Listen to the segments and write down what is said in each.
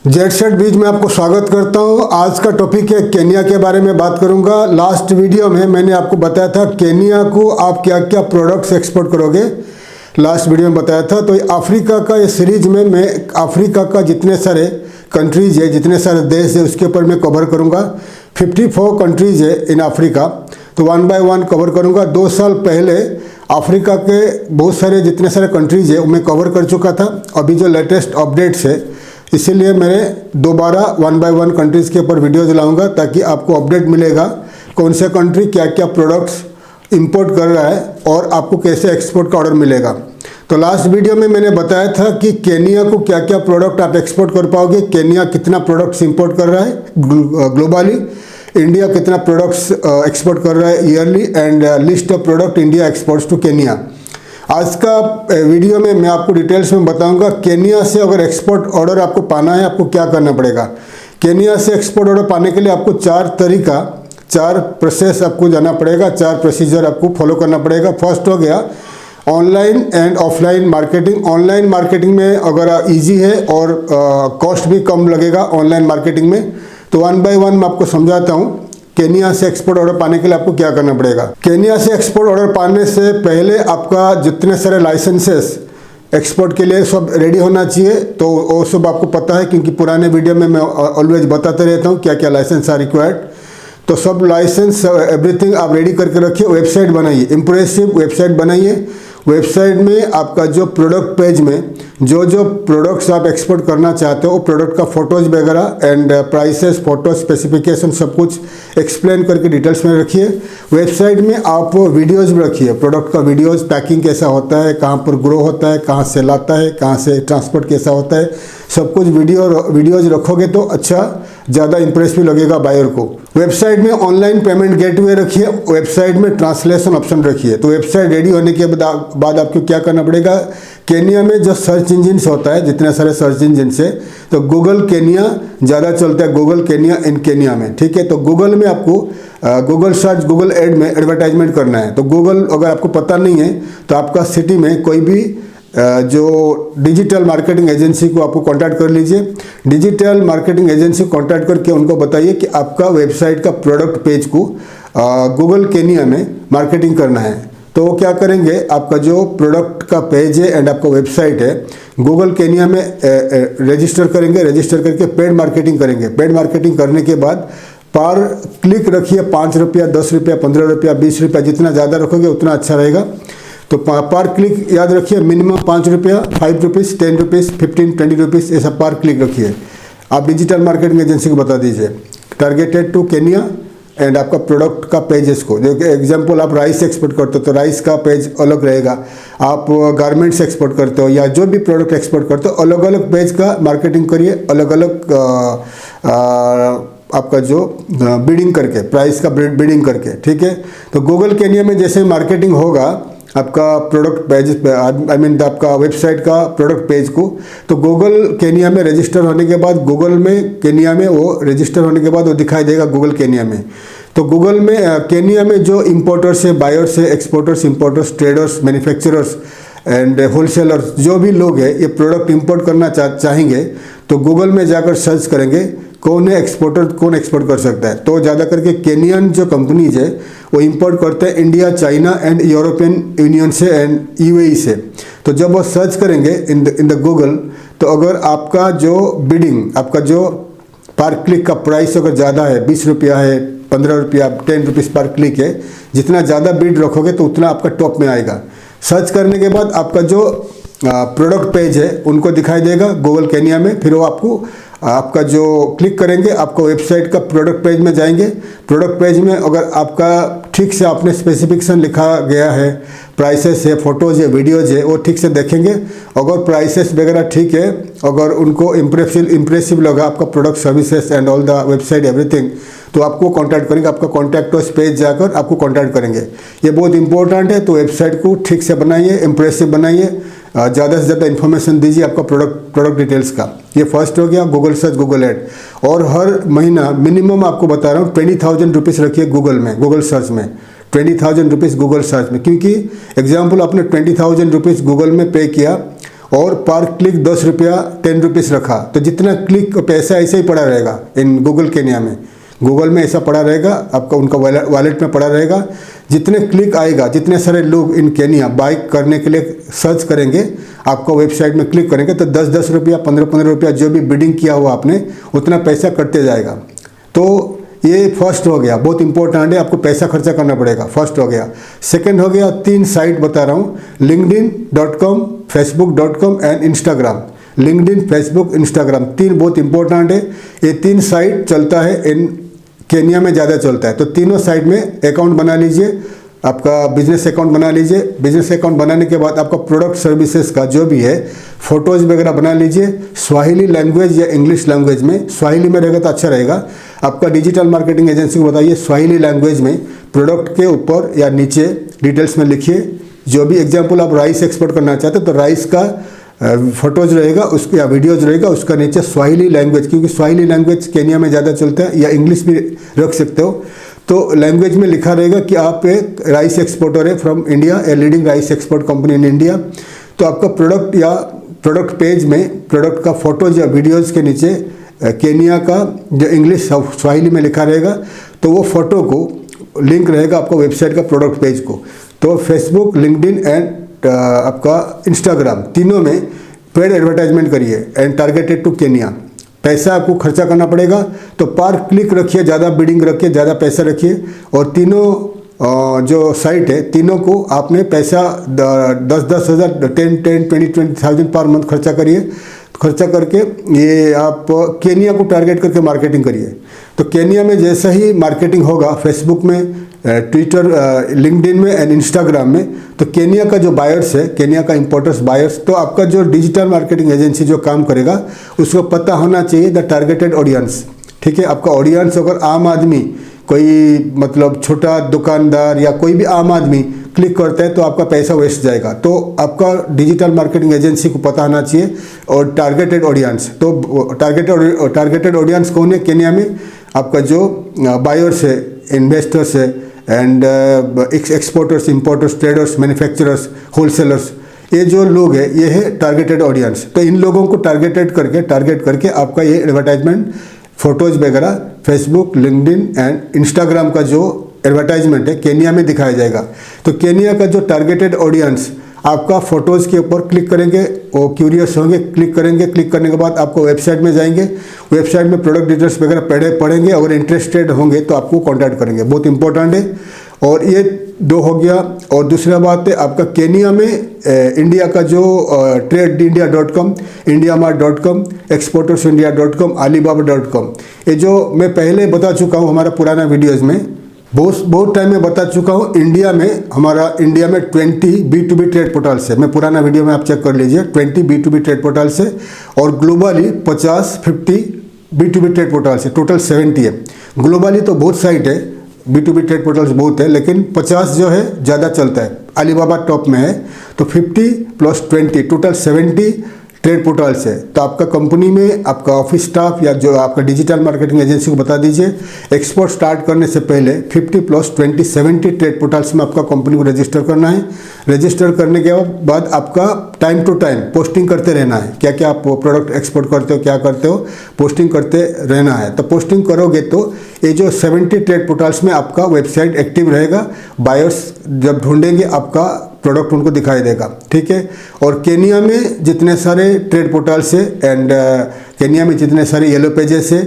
Jet set बीज में आपको स्वागत करता हूं। आज का टॉपिक है केनिया के बारे में बात करूंगा। लास्ट वीडियो में मैंने आपको बताया था केनिया को आप क्या क्या प्रोडक्ट्स एक्सपोर्ट करोगे, लास्ट वीडियो में बताया था। तो अफ्रीका का ये सीरीज में मैं अफ्रीका का जितने सारे कंट्रीज है, जितने सारे देश है, उसके ऊपर मैं कवर करूँगा। 54 कंट्रीज है इन अफ्रीका, तो वन बाय वन कवर करूँगा। 2 साल पहले अफ्रीका के बहुत सारे जितने सारे कंट्रीज है मैं कवर कर चुका था। अभी जो लेटेस्ट अपडेट्स है इसीलिए मैंने दोबारा वन बाय वन कंट्रीज़ के ऊपर वीडियोज़ लाऊंगा, ताकि आपको अपडेट मिलेगा कौन से कंट्री क्या क्या प्रोडक्ट्स इंपोर्ट कर रहा है और आपको कैसे एक्सपोर्ट का ऑर्डर मिलेगा। तो लास्ट वीडियो में मैंने बताया था कि केनिया को क्या क्या प्रोडक्ट आप एक्सपोर्ट कर पाओगे, केनिया कितना प्रोडक्ट्स इंपोर्ट कर रहा है ग्लोबली, इंडिया कितना प्रोडक्ट्स एक्सपोर्ट कर रहा है yearly, and list of product India exports to Kenya. आज का वीडियो में मैं आपको डिटेल्स में बताऊंगा केनिया से अगर एक्सपोर्ट ऑर्डर आपको पाना है आपको क्या करना पड़ेगा। केनिया से एक्सपोर्ट ऑर्डर पाने के लिए आपको 4 प्रोसेस आपको जाना पड़ेगा, 4 प्रोसीजर आपको फॉलो करना पड़ेगा। फर्स्ट हो गया online and offline marketing. Online marketing में अगर इजी है और कॉस्ट भी कम लगेगा ऑनलाइन मार्केटिंग में, तो वन बाय वन मैं आपको समझाता हूँ केनिया से एक्सपोर्ट ऑर्डर पाने के लिए आपको क्या करना पड़ेगा। केनिया से एक्सपोर्ट ऑर्डर पाने से पहले आपका जितने सारे लाइसेंसेस एक्सपोर्ट के लिए सब रेडी होना चाहिए। तो वो सब आपको पता है, क्योंकि पुराने वीडियो में मैं ऑलवेज बताते रहता हूँ क्या क्या लाइसेंस आर रिक्वायर्ड। तो सब लाइसेंस एवरीथिंग आप रेडी करके रखिए। वेबसाइट बनाइए, इम्प्रेसिव वेबसाइट बनाइए। वेबसाइट में आपका जो प्रोडक्ट पेज में जो जो प्रोडक्ट्स आप एक्सपोर्ट करना चाहते हो वो प्रोडक्ट का फोटोज़ वगैरह एंड प्राइसेस, फोटो स्पेसिफिकेशन सब कुछ एक्सप्लेन करके डिटेल्स में रखिए। वेबसाइट में आप वीडियोज़ भी रखिए, प्रोडक्ट का वीडियोज़, पैकिंग कैसा होता है, कहाँ पर ग्रो होता है, कहाँ से लाता है, कहाँ से ट्रांसपोर्ट कैसा होता है, सब कुछ वीडियोज़ रखोगे तो अच्छा ज़्यादा इंप्रेसिव लगेगा बायर को। वेबसाइट में ऑनलाइन पेमेंट गेटवे रखिए, वेबसाइट में ट्रांसलेशन ऑप्शन रखिए। तो वेबसाइट रेडी होने के बाद आपको क्या करना पड़ेगा, केनिया में जो सर्च इंजिन होता है, जितने सारे सर्च इंजिन है, तो गूगल केनिया ज़्यादा चलता है, गूगल केनिया इन केनिया में, ठीक है। तो गूगल में आपको गूगल सर्च, गूगल एड में एडवर्टाइजमेंट करना है। तो गूगल अगर आपको पता नहीं है तो आपका सिटी में कोई भी जो डिजिटल मार्केटिंग एजेंसी को आपको कांटेक्ट कर लीजिए। डिजिटल मार्केटिंग एजेंसी को कांटेक्ट करके उनको बताइए कि आपका वेबसाइट का प्रोडक्ट पेज को गूगल केनिया में मार्केटिंग करना है। तो वो क्या करेंगे, आपका जो प्रोडक्ट का पेज है एंड आपका वेबसाइट है गूगल केनिया में रजिस्टर करेंगे। रजिस्टर करके पेड मार्केटिंग करेंगे। पेड मार्केटिंग करने के बाद पर क्लिक रखिए 5 रुपया, 10 रुपया, 15 रुपया, 20 रुपया, जितना ज़्यादा रखोगे उतना अच्छा रहेगा। तो पर क्लिक याद रखिए मिनिमम 5 रुपया, 5 रुपीज़, 10 रुपीज़, 15, 20 रुपीज़ ऐसा पर क्लिक रखिए। आप डिजिटल मार्केटिंग एजेंसी को बता दीजिए टारगेटेड टू केनिया एंड आपका प्रोडक्ट का पेजेस को। जो एग्जांपल आप राइस एक्सपोर्ट करते हो तो राइस का पेज अलग रहेगा। आप गारमेंट्स एक्सपोर्ट करते हो या जो भी प्रोडक्ट एक्सपोर्ट करते हो अलग अलग पेज का मार्केटिंग करिए, अलग अलग आपका जो बिडिंग करके, प्राइस का बिडिंग करके, ठीक है। तो गूगल केनिया में जैसे मार्केटिंग होगा आपका प्रोडक्ट पेज, आई मीन आपका वेबसाइट का प्रोडक्ट पेज को, तो गूगल केनिया में रजिस्टर होने के बाद गूगल में केनिया में वो रजिस्टर होने के बाद वो दिखाई देगा गूगल केनिया में। तो गूगल में केनिया में जो इंपोर्टर्स है, बायर्स है, exporters, importers, traders, manufacturers and wholesalers, जो भी लोग हैं ये प्रोडक्ट इंपोर्ट करना चाहेंगे तो गूगल में जाकर सर्च करेंगे कौन है एक्सपोर्टर, कौन एक्सपोर्ट कर सकता है। तो ज़्यादा करके केनियन जो कंपनीज है वो इंपोर्ट करते हैं India, China and European union से एंड यूएई से। तो जब वो सर्च करेंगे इन द गूगल, तो अगर आपका जो बिडिंग, आपका जो पर क्लिक का प्राइस अगर ज़्यादा है, 20 रुपया है, 15 रुपया, 10 रुपीज़ पर क्लिक है, जितना ज़्यादा बिड रखोगे तो उतना आपका टॉप में आएगा। सर्च करने के बाद आपका जो प्रोडक्ट पेज है उनको दिखाई देगा गूगल केनिया में। फिर वो आपका जो क्लिक करेंगे आपको वेबसाइट का प्रोडक्ट पेज में जाएंगे। प्रोडक्ट पेज में अगर आपका ठीक से आपने स्पेसिफिकेशन लिखा गया है, प्राइसेस है, फोटोज़ है, वीडियोज़ है, वो ठीक से देखेंगे। अगर प्राइसेस वगैरह ठीक है, अगर उनको इम्प्रेसिव लगा आपका product, services and all the website everything, तो आपको कांटेक्ट करेंगे। आपका कॉन्टैक्ट उस पेज जाकर आपको कांटेक्ट करेंगे। ये बहुत इंपॉर्टेंट है। तो वेबसाइट को ठीक से बनाइए, इम्प्रेसिव बनाइए, ज़्यादा से ज़्यादा इन्फॉर्मेशन दीजिए आपका प्रोडक्ट डिटेल्स का। ये फर्स्ट हो गया गूगल सर्च, गूगल एड। और हर महीना मिनिमम आपको बता रहा हूँ 20,000 रुपीज़ रखिए गूगल में, गूगल सर्च में 20,000 रुपीज़ गूगल सर्च में। क्योंकि एग्जाम्पल आपने 20,000 रुपीज़ गूगल में पे किया और पर क्लिक 10 रुपया 10 रुपीज़ रखा, तो जितना क्लिक पैसा ऐसे ही पड़ा रहेगा इन गूगल केनिया में। गूगल में ऐसा पड़ा रहेगा आपका, उनका वॉलेट में पड़ा रहेगा। जितने क्लिक आएगा, जितने सारे लोग इन केनिया बाइक करने के लिए सर्च करेंगे, आपका वेबसाइट में क्लिक करेंगे, तो 10-10 रुपया 15-15 रुपया जो भी बिडिंग किया हुआ आपने उतना पैसा कटते जाएगा। तो ये फर्स्ट हो गया, बहुत इंपॉर्टेंट है, आपको पैसा खर्चा करना पड़ेगा, फर्स्ट हो गया। सेकंड हो गया, 3 साइट बता रहा हूँ, linkedin.com, facebook.com and Instagram. LinkedIn, Facebook, Instagram 3 बहुत इंपॉर्टेंट है। ये 3 साइट चलता है इन केनिया में, ज़्यादा चलता है। तो तीनों साइट में अकाउंट बना लीजिए, आपका बिजनेस अकाउंट बना लीजिए। बिजनेस अकाउंट बनाने के बाद आपका प्रोडक्ट सर्विसेज का जो भी है फोटोज़ वगैरह बना लीजिए, स्वाहिली लैंग्वेज या इंग्लिश लैंग्वेज में। स्वाहिली में रहेगा तो अच्छा रहेगा। आपका डिजिटल मार्केटिंग एजेंसी को बताइए स्वाहिली लैंग्वेज में प्रोडक्ट के ऊपर या नीचे डिटेल्स में लिखिए। जो भी एग्जाम्पल आप राइस एक्सपोर्ट करना चाहते हो तो राइस का फोटोज रहेगा उसके या वीडियोज रहेगा, उसका नीचे स्वाहिली लैंग्वेज, क्योंकि स्वाहिली लैंग्वेज केनिया में ज़्यादा चलता है, या इंग्लिश भी रख सकते हो। तो लैंग्वेज में लिखा रहेगा कि आप एक राइस एक्सपोर्टर है from India, a leading rice export company in India. तो आपका प्रोडक्ट या प्रोडक्ट पेज में प्रोडक्ट का फोटोज या वीडियोज़ के नीचे केनिया का जो इंग्लिश स्वाहिली में लिखा रहेगा, तो वो फोटो को लिंक रहेगा आपका वेबसाइट का प्रोडक्ट पेज को। तो फेसबुक, लिंक्डइन एंड आपका इंस्टाग्राम तीनों में पेड एडवर्टाइजमेंट करिए एंड टारगेटेड टू केनिया। पैसा आपको खर्चा करना पड़ेगा, तो पर क्लिक रखिए, ज़्यादा बिडिंग रखिए, ज़्यादा पैसा रखिए। और तीनों जो साइट है तीनों को आपने पैसा 10-10 हज़ार 10-20,000 पर मंथ खर्चा करिए। खर्चा करके ये आप केनिया को टारगेट करके मार्केटिंग करिए। तो केनिया में जैसा ही मार्केटिंग होगा फेसबुक में, ट्विटर, लिंक्डइन में एंड इंस्टाग्राम में, तो केनिया का जो बायर्स है, केनिया का इंपोर्टर्स बायर्स, तो आपका जो डिजिटल मार्केटिंग एजेंसी जो काम करेगा उसको पता होना चाहिए द टारगेटेड ऑडियंस। ठीक है, आपका ऑडियंस अगर आम आदमी, कोई मतलब छोटा दुकानदार या कोई भी आम आदमी क्लिक करता है तो आपका पैसा वेस्ट जाएगा। तो आपका डिजिटल मार्केटिंग एजेंसी को पता होना चाहिए और टारगेटेड ऑडियंस। तो टारगेटेड ऑडियंस कौन है केनिया में? आपका जो बायर्स है, इन्वेस्टर्स है and exporters, importers, traders, manufacturers, wholesalers, ये जो लोग हैं ये है टारगेटेड ऑडियंस। तो इन लोगों को टारगेट करके आपका ये एडवर्टाइजमेंट फोटोज़ वगैरह फेसबुक, लिंक्डइन एंड इंस्टाग्राम का जो एडवर्टाइजमेंट है केनिया में दिखाया जाएगा। तो केनिया का जो टारगेटेड ऑडियंस आपका फ़ोटोज़ के ऊपर क्लिक करेंगे, वो क्यूरियस होंगे, क्लिक करेंगे। क्लिक करने के बाद आपको वेबसाइट में जाएंगे, वेबसाइट में प्रोडक्ट डिटेल्स वगैरह पढ़ेंगे, अगर इंटरेस्टेड होंगे तो आपको कॉन्टैक्ट करेंगे। बहुत इंपॉर्टेंट है। और ये 2 हो गया। और दूसरा बात है आपका केनिया में इंडिया का जो TradeIndia.com, IndiaMart.com, ExportersIndia.com, Alibaba.com, ये जो मैं पहले बता चुका हूँ हमारा पुराना वीडियोज़ में, बहुत टाइम में बता चुका हूँ। इंडिया में 20 B2B ट्रेड पोर्टल्स है। मैं पुराना वीडियो में आप चेक कर लीजिए, 20 B2B ट्रेड पोर्टल्स है। और ग्लोबली 50 B2B ट्रेड पोर्टल्स है, टोटल 70 है। ग्लोबली तो बहुत साइट है, B2B ट्रेड पोर्टल्स बहुत है, लेकिन 50 जो है ज़्यादा चलता है। अलीबाबा टॉप में है। तो 50 + 20 टोटल 70 ट्रेड पोर्टल्स है। तो आपका कंपनी में आपका ऑफिस स्टाफ या जो आपका डिजिटल मार्केटिंग एजेंसी को बता दीजिए, एक्सपोर्ट स्टार्ट करने से पहले 50 + 20 70 ट्रेड पोर्टल्स में आपका कंपनी को रजिस्टर करना है। रजिस्टर करने के बाद आपका टाइम टू टाइम पोस्टिंग करते रहना है। क्या क्या आप प्रोडक्ट एक्सपोर्ट करते हो, क्या करते हो, पोस्टिंग करते रहना है। तो पोस्टिंग करोगे तो ये जो 70 ट्रेड पोर्टल्स में आपका वेबसाइट एक्टिव रहेगा। बायर्स जब ढूंढेंगे आपका प्रोडक्ट उनको दिखाई देगा। ठीक है। और केनिया में जितने सारे ट्रेड पोर्टल्स है एंड केनिया में जितने सारे येलो पेजेस है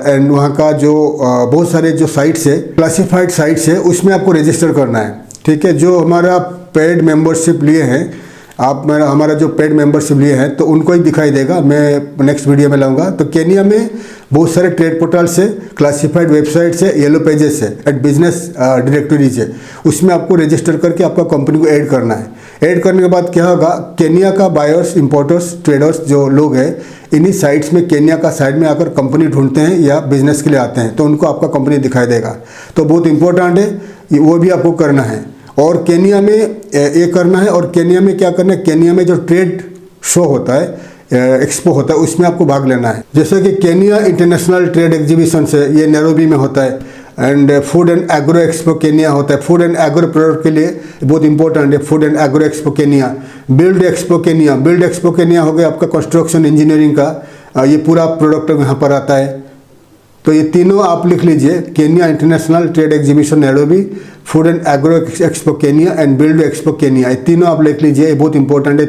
एंड वहाँ का जो बहुत सारे जो साइट्स है, क्लासिफाइड साइट्स है, उसमें आपको रजिस्टर करना है। ठीक है। जो हमारा पेड मेंबरशिप लिए हैं आप, हमारा जो पेड मेंबरशिप लिए हैं तो उनको ही दिखाई देगा। मैं नेक्स्ट वीडियो में लाऊंगा। तो केनिया में बहुत सारे ट्रेड पोर्टल्स है, क्लासिफाइड वेबसाइट्स है, येलो पेजेस है एंड बिजनेस डायरेक्टरीज है। उसमें आपको रजिस्टर करके आपका कंपनी को ऐड करना है। ऐड करने के बाद क्या होगा, केनिया का बायर्स, इंपोर्टर्स, ट्रेडर्स जो लोग हैं, इन्हीं साइट्स में केनिया का साइड में आकर कंपनी ढूंढते हैं या बिजनेस के लिए आते हैं, तो उनको आपका कंपनी दिखाई देगा। तो बहुत इंपॉर्टेंट है, वो भी आपको करना है। और केनिया में ये करना है। और केनिया में क्या करना है, केनिया में जो ट्रेड शो होता है, एक्सपो होता है, उसमें आपको भाग लेना है। जैसे कि केनिया इंटरनेशनल ट्रेड एग्जीबिशन है, ये नैरोबी में होता है। And food and agro expo Kenya होता है। फूड एंड एग्रो प्रोडक्ट के लिए बहुत इंपॉर्टेंट है food and agro expo Kenya. Build expo Kenya, build expo Kenya हो गया आपका कंस्ट्रक्शन इंजीनियरिंग का, ये पूरा प्रोडक्ट यहाँ पर आता है। तो ये तीनों आप लिख लीजिए, Kenya international trade exhibition Nairobi, food and agro expo Kenya and build expo Kenya, ये तीनों आप लिख लीजिए, ये बहुत इंपॉर्टेंट है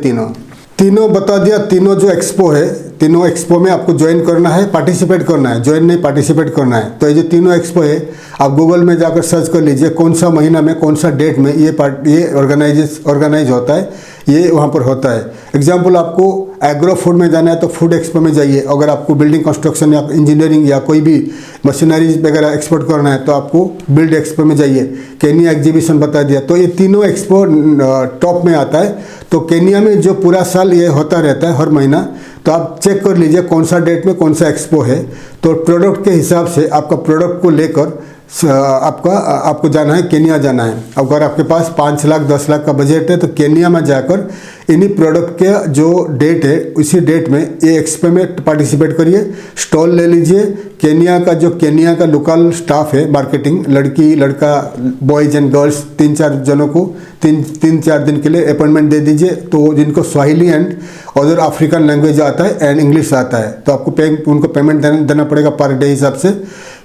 तीनों बता दिया। तीनों जो एक्सपो है, तीनों एक्सपो में आपको ज्वाइन करना है, पार्टिसिपेट करना है, ज्वाइन नहीं पार्टिसिपेट करना है। तो ये जो तीनों एक्सपो है आप गूगल में जाकर सर्च कर लीजिए कौन सा महीना में कौन सा डेट में ये ऑर्गेनाइज होता है, ये वहाँ पर होता है। एग्जाम्पल आपको एग्रो फूड में जाना है तो फूड एक्सपो में जाइए। अगर आपको बिल्डिंग कंस्ट्रक्शन या इंजीनियरिंग या कोई भी मशीनरी वगैरह एक्सपोर्ट करना है तो आपको बिल्ड एक्सपो में जाइए। केनिया एग्जीबिशन बता दिया। तो ये तीनों एक्सपो टॉप में आता है। तो केनिया में जो पूरा साल ये होता रहता है हर महीना, तो आप चेक कर लीजिए कौन सा डेट में कौन सा एक्सपो है। तो प्रोडक्ट के हिसाब से आपका प्रोडक्ट को लेकर आपको जाना है, केनिया जाना है। अगर आपके पास 5 लाख 10 लाख का बजट है तो केनिया में जाकर इन्हीं प्रोडक्ट के जो डेट है उसी डेट में ये एक्सपो में पार्टिसिपेट करिए, स्टॉल ले लीजिए। केनिया का लोकल स्टाफ है, मार्केटिंग, लड़की लड़का बॉयज़ एंड गर्ल्स 3-4 जनों को 3-4 दिन के लिए अपॉइंटमेंट दे दीजिए। तो जिनको Swahili and other African language आता है एंड इंग्लिश आता है तो आपको उनको पेमेंट देना पड़ेगा पर डे हिसाब से।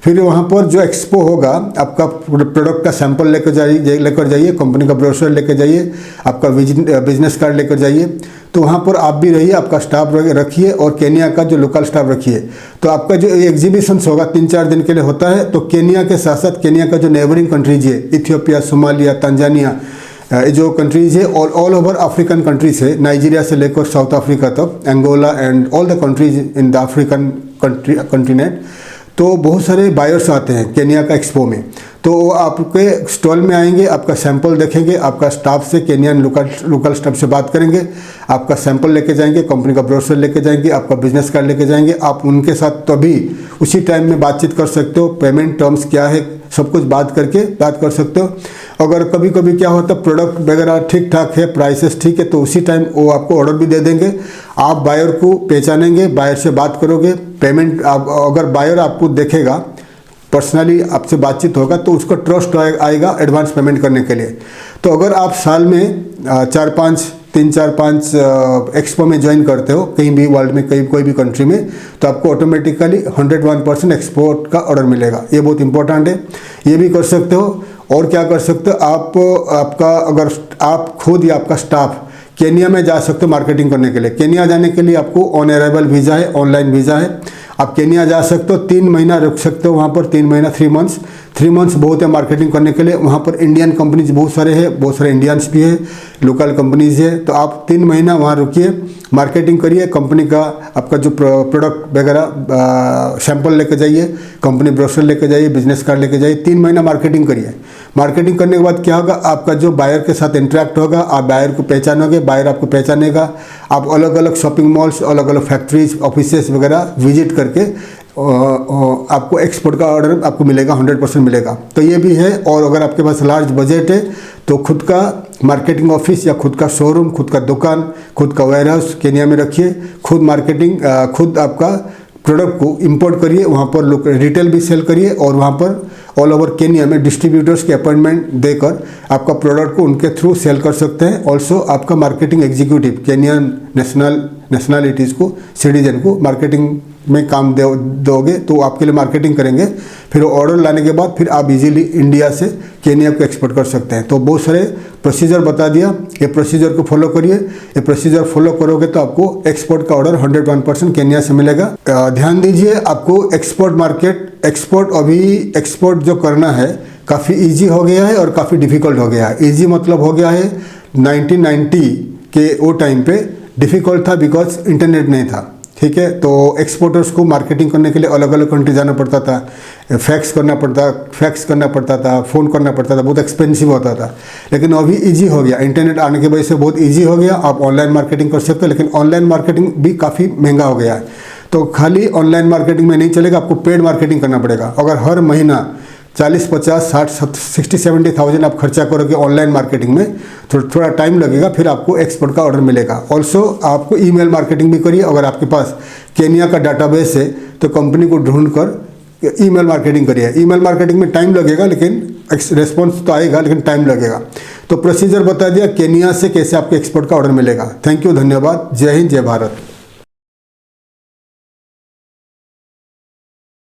फिर वहाँ पर जो एक्सपो होगा आपका प्रोडक्ट का सैंपल लेकर जाइए, कंपनी का ब्रोशर लेकर जाइए, आपका बिजनेस कार्ड लेकर जाइए। तो वहाँ पर आप भी रहिए, आपका स्टाफ रखिए और केनिया का जो लोकल स्टाफ रखिए। तो आपका जो एग्जीबिशन होगा 3-4 दिन के लिए होता है। तो केनिया के साथ साथ केनिया का जो नेबरिंग कंट्रीज है, इथियोपिया, सोमालिया, तंजानिया, जो कंट्रीज है ऑल ओवर अफ्रीकन कंट्रीज है, नाइजीरिया से लेकर साउथ अफ्रीका तक, Angola and all the countries in the African continent. तो बहुत सारे बायर्स आते हैं केनिया का एक्सपो में। तो आपके स्टॉल में आएंगे, आपका सैंपल देखेंगे, आपका स्टाफ से केनियन लोकल स्टाफ से बात करेंगे, आपका सैंपल लेके जाएंगे, कंपनी का ब्रोशर लेके जाएंगे, आपका बिजनेस कार्ड लेके जाएंगे। आप उनके साथ तभी उसी टाइम में बातचीत कर सकते हो, पेमेंट टर्म्स क्या है सब कुछ बात कर सकते हो। अगर कभी कभी क्या होता है प्रोडक्ट वगैरह ठीक ठाक है, प्राइसेस ठीक है, तो उसी टाइम वो आपको ऑर्डर भी दे देंगे। आप बायर को पहचानेंगे, बायर से बात करोगे, पेमेंट अगर बायर आपको देखेगा, पर्सनली आपसे बातचीत होगा तो उसको ट्रस्ट आएगा एडवांस पेमेंट करने के लिए। तो अगर आप साल में 3-4-5 एक्सपो में ज्वाइन करते हो कहीं भी वर्ल्ड में, कोई भी कंट्री में, तो आपको ऑटोमेटिकली 101% एक्सपोर्ट का ऑर्डर मिलेगा। ये बहुत इंपॉर्टेंट है, ये भी कर सकते हो। और क्या कर सकते हो अगर आप खुद या आपका स्टाफ केनिया में जा सकते हो मार्केटिंग करने के लिए। केनिया जाने के लिए आपको ऑन अराइवल वीज़ा है, ऑनलाइन वीज़ा है, आप केनिया जा सकते हो, 3 महीना रुक सकते हो वहाँ पर, 3 महीना 3 मंथ्स बहुत है मार्केटिंग करने के लिए। वहाँ पर इंडियन कंपनीज बहुत सारे हैं, बहुत सारे इंडियंस भी है, लोकल कंपनीज है। तो आप 3 महीना वहाँ रुकिए, मार्केटिंग करिए, कंपनी का आपका जो प्रोडक्ट वगैरह सैंपल लेके जाइए, कंपनी ब्रोशर लेके जाइए, बिजनेस कार्ड लेके जाइए, 3 महीना मार्केटिंग करिए। मार्केटिंग करने के बाद क्या होगा, आपका जो बायर के साथ इंटरेक्ट होगा, आप बायर को पहचानोगे, बायर आपको पहचानेगा। आप अलग अलग शॉपिंग मॉल्स, अलग अलग फैक्ट्रीज, ऑफिसेस वगैरह विजिट करके आपको एक्सपोर्ट का ऑर्डर आपको मिलेगा, 100% मिलेगा। तो ये भी है। और अगर आपके पास लार्ज बजट है तो खुद का मार्केटिंग ऑफिस या खुद का शोरूम, खुद का दुकान, खुद का वेयर हाउस केनिया में रखिए, खुद मार्केटिंग, खुद आपका प्रोडक्ट को इंपोर्ट करिए, वहाँ पर रिटेल भी सेल करिए और वहाँ पर ऑल ओवर केनिया में डिस्ट्रीब्यूटर्स के अपॉइंटमेंट देकर आपका प्रोडक्ट को उनके थ्रू सेल कर सकते हैं। ऑल्सो आपका मार्केटिंग एग्जीक्यूटिव केनियन नेशनलिटीज़ को, सिटीजन को मार्केटिंग में काम दोगे तो आपके लिए मार्केटिंग करेंगे। फिर ऑर्डर लाने के बाद फिर आप इजीली इंडिया से केनिया को एक्सपोर्ट कर सकते हैं। तो बहुत सारे प्रोसीजर बता दिया, ये प्रोसीजर को फॉलो करिए। ये प्रोसीजर फॉलो करोगे तो आपको एक्सपोर्ट का ऑर्डर 101% केनिया से मिलेगा। ध्यान दीजिए, आपको एक्सपोर्ट जो करना है काफ़ी ईजी हो गया है और काफ़ी डिफ़िकल्ट हो गया है। ईजी मतलब हो गया है 1990 के वो टाइम पे डिफ़िकल्ट था बिकॉज इंटरनेट नहीं था, ठीक है। तो एक्सपोर्टर्स को मार्केटिंग करने के लिए अलग अलग कंट्री जाना पड़ता था, फैक्स करना पड़ता था, फ़ोन करना पड़ता था, बहुत एक्सपेंसिव होता था। लेकिन अभी इजी हो गया, इंटरनेट आने की वजह से बहुत इजी हो गया। आप ऑनलाइन मार्केटिंग कर सकते हो, लेकिन ऑनलाइन मार्केटिंग भी काफ़ी महंगा हो गया है। तो खाली ऑनलाइन मार्केटिंग में नहीं चलेगा, आपको पेड मार्केटिंग करना पड़ेगा। अगर हर महीना 40, 50, 60, 60, 70,000 आप खर्चा करोगे ऑनलाइन मार्केटिंग में तो थोड़ा टाइम लगेगा, फिर आपको एक्सपोर्ट का ऑर्डर मिलेगा। ऑल्सो आपको ईमेल मार्केटिंग भी करिए। अगर आपके पास केनिया का डाटाबेस है तो कंपनी को ढूंढकर ईमेल मार्केटिंग करिए। ईमेल मार्केटिंग में टाइम लगेगा, लेकिन रिस्पॉन्स तो आएगा, लेकिन टाइम लगेगा। तो प्रोसीजर बता दिया केनिया से कैसे आपको एक्सपोर्ट का ऑर्डर मिलेगा। थैंक यू, धन्यवाद। जय हिंद, जय भारत।